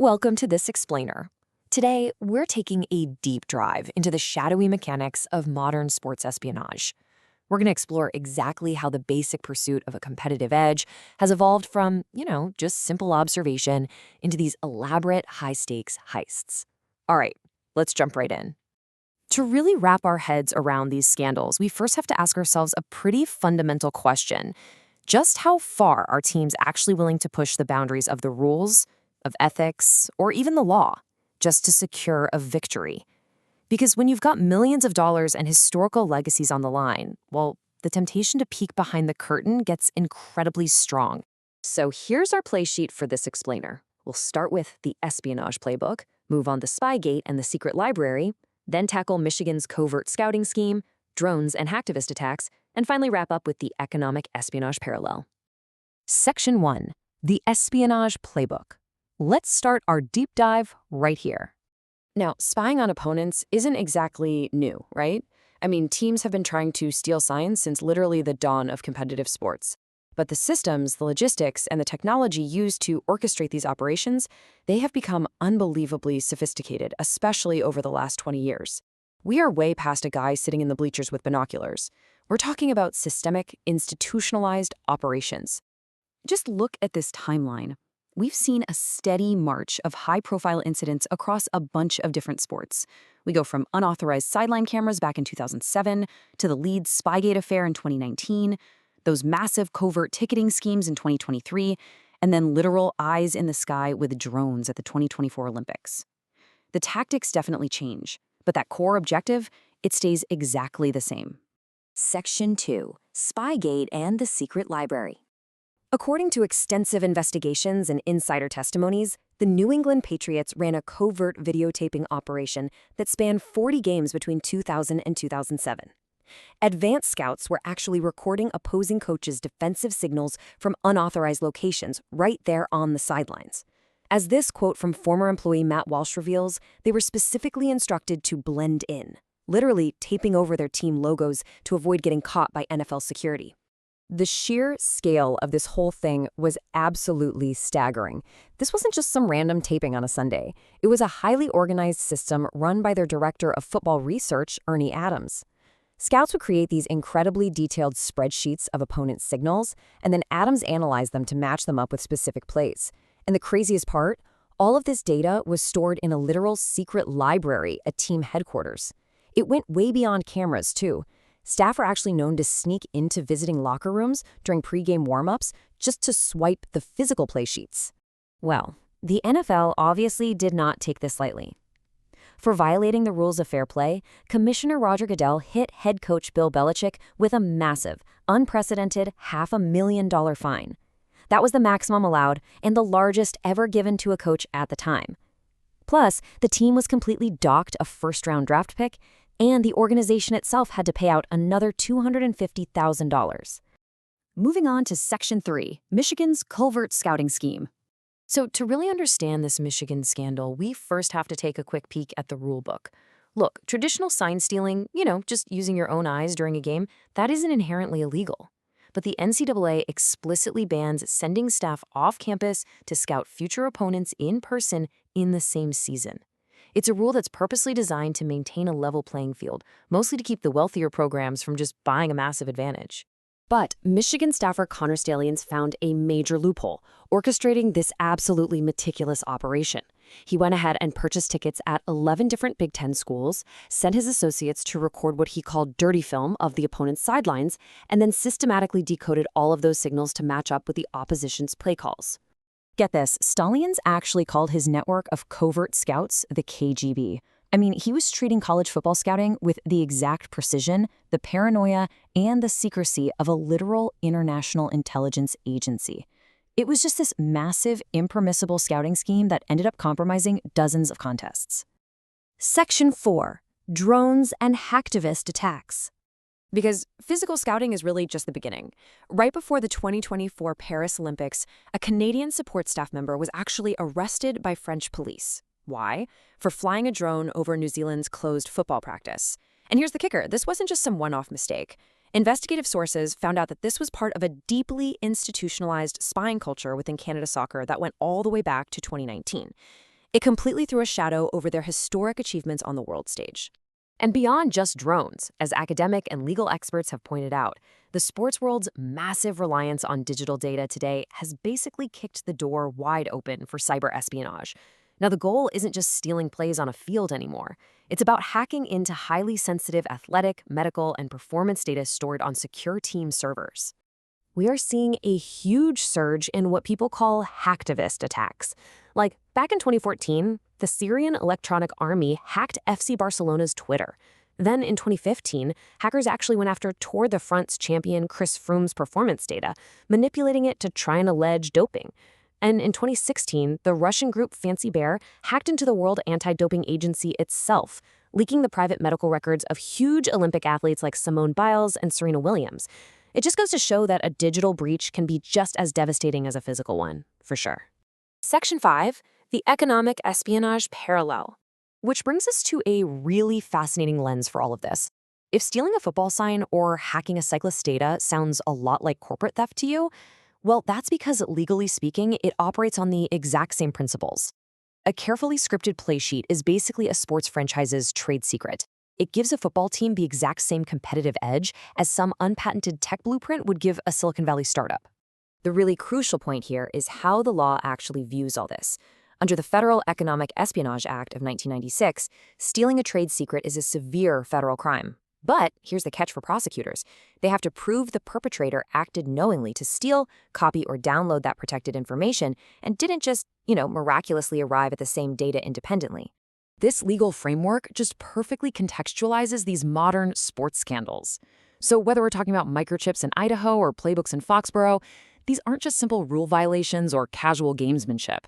Welcome to This Explainer. Today, we're taking a deep dive into the shadowy mechanics of modern sports espionage. We're going to explore exactly how the basic pursuit of a competitive edge has evolved from, just simple observation into these elaborate high-stakes heists. All right, let's jump right in. To really wrap our heads around these scandals, we first have to ask ourselves a pretty fundamental question. Just how far are teams actually willing to push the boundaries of the rules, of ethics, or even the law, just to secure a victory? Because when you've got millions of dollars and historical legacies on the line, well, the temptation to peek behind the curtain gets incredibly strong. So here's our play sheet for This Explainer. We'll start with the espionage playbook, move on to Spygate and the secret library, then tackle Michigan's covert scouting scheme, drones and hacktivist attacks, and finally wrap up with the economic espionage parallel. Section 1. The espionage playbook. Let's start our deep dive right here. Now, spying on opponents isn't exactly new, right? I mean, teams have been trying to steal signs since literally the dawn of competitive sports. But the systems, the logistics, and the technology used to orchestrate these operations, they have become unbelievably sophisticated, especially over the last 20 years. We are way past a guy sitting in the bleachers with binoculars. We're talking about systemic, institutionalized operations. Just look at this timeline. We've seen a steady march of high-profile incidents across a bunch of different sports. We go from unauthorized sideline cameras back in 2007 to the Leeds Spygate affair in 2019, those massive covert ticketing schemes in 2023, and then literal eyes in the sky with drones at the 2024 Olympics. The tactics definitely change, but that core objective, it stays exactly the same. Section 2. Spygate and the secret library. According to extensive investigations and insider testimonies, the New England Patriots ran a covert videotaping operation that spanned 40 games between 2000 and 2007. Advanced scouts were actually recording opposing coaches' defensive signals from unauthorized locations right there on the sidelines. As this quote from former employee Matt Walsh reveals, they were specifically instructed to blend in, literally taping over their team logos to avoid getting caught by NFL security. The sheer scale of this whole thing was absolutely staggering. This wasn't just some random taping on a Sunday. It was a highly organized system run by their director of football research, Ernie Adams. Scouts would create these incredibly detailed spreadsheets of opponent signals, and then Adams analyzed them to match them up with specific plays. And the craziest part, all of this data was stored in a literal secret library at team headquarters. It went way beyond cameras, too. Staff are actually known to sneak into visiting locker rooms during pregame warm-ups just to swipe the physical play sheets. Well, the NFL obviously did not take this lightly. For violating the rules of fair play, Commissioner Roger Goodell hit head coach Bill Belichick with a massive, unprecedented $500,000 fine. That was the maximum allowed and the largest ever given to a coach at the time. Plus, the team was completely docked a first-round draft pick, and the organization itself had to pay out another $250,000. Moving on to Section 3, Michigan's covert scouting scheme. So to really understand this Michigan scandal, we first have to take a quick peek at the rulebook. Look, traditional sign stealing, just using your own eyes during a game, that isn't inherently illegal. But the NCAA explicitly bans sending staff off campus to scout future opponents in person in the same season. It's a rule that's purposely designed to maintain a level playing field, mostly to keep the wealthier programs from just buying a massive advantage. But Michigan staffer Connor Stalions found a major loophole, orchestrating this absolutely meticulous operation. He went ahead and purchased tickets at 11 different Big Ten schools, sent his associates to record what he called dirty film of the opponent's sidelines, and then systematically decoded all of those signals to match up with the opposition's play calls. Get this, Stalions actually called his network of covert scouts the KGB. I mean, he was treating college football scouting with the exact precision, the paranoia, and the secrecy of a literal international intelligence agency. It was just this massive, impermissible scouting scheme that ended up compromising dozens of contests. Section 4. Drones and hacktivist attacks. Because physical scouting is really just the beginning. Right before the 2024 Paris Olympics, a Canadian support staff member was actually arrested by French police. Why? For flying a drone over New Zealand's closed football practice. And here's the kicker, this wasn't just some one-off mistake. Investigative sources found out that this was part of a deeply institutionalized spying culture within Canada Soccer that went all the way back to 2019. It completely threw a shadow over their historic achievements on the world stage. And beyond just drones, as academic and legal experts have pointed out, the sports world's massive reliance on digital data today has basically kicked the door wide open for cyber espionage. Now, the goal isn't just stealing plays on a field anymore. It's about hacking into highly sensitive athletic, medical, and performance data stored on secure team servers. We are seeing a huge surge in what people call hacktivist attacks. Like, back in 2014, the Syrian Electronic Army hacked FC Barcelona's Twitter. Then in 2015, hackers actually went after Tour de France champion Chris Froome's performance data, manipulating it to try and allege doping. And in 2016, the Russian group Fancy Bear hacked into the World Anti-Doping Agency itself, leaking the private medical records of huge Olympic athletes like Simone Biles and Serena Williams. It just goes to show that a digital breach can be just as devastating as a physical one, for sure. Section 5, the economic espionage parallel. Which brings us to a really fascinating lens for all of this. If stealing a football sign or hacking a cyclist's data sounds a lot like corporate theft to you, well, that's because, legally speaking, it operates on the exact same principles. A carefully scripted play sheet is basically a sports franchise's trade secret. It gives a football team the exact same competitive edge as some unpatented tech blueprint would give a Silicon Valley startup. The really crucial point here is how the law actually views all this. Under the Federal Economic Espionage Act of 1996, stealing a trade secret is a severe federal crime. But here's the catch for prosecutors. They have to prove the perpetrator acted knowingly to steal, copy, or download that protected information and didn't just, miraculously arrive at the same data independently. This legal framework just perfectly contextualizes these modern sports scandals. So whether we're talking about microchips in Idaho or playbooks in Foxborough, these aren't just simple rule violations or casual gamesmanship.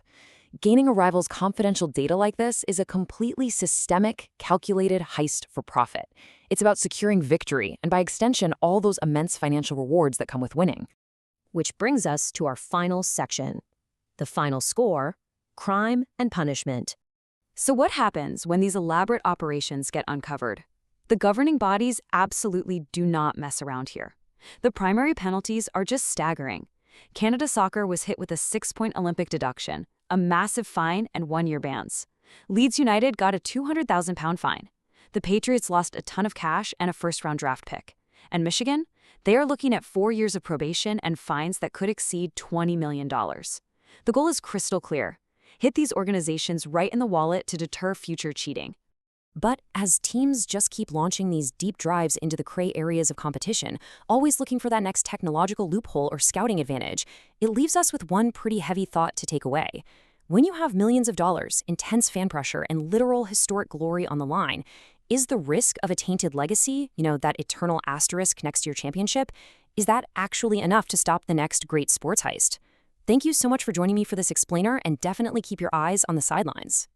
Gaining a rival's confidential data like this is a completely systemic, calculated heist for profit. It's about securing victory and, by extension, all those immense financial rewards that come with winning. Which brings us to our final section, the final score, crime and punishment. So what happens when these elaborate operations get uncovered? The governing bodies absolutely do not mess around here. The primary penalties are just staggering. Canada Soccer was hit with a 6-point Olympic deduction, a massive fine, and 1-year bans. Leeds United got a £200,000 fine. The Patriots lost a ton of cash and a first-round draft pick. And Michigan? They are looking at 4 years of probation and fines that could exceed $20 million. The goal is crystal clear. Hit these organizations right in the wallet to deter future cheating. But as teams just keep launching these deep dives into the gray areas of competition, always looking for that next technological loophole or scouting advantage, it leaves us with one pretty heavy thought to take away. When you have millions of dollars, intense fan pressure, and literal historic glory on the line, is the risk of a tainted legacy, that eternal asterisk next to your championship, is that actually enough to stop the next great sports heist? Thank you so much for joining me for this explainer, and definitely keep your eyes on the sidelines.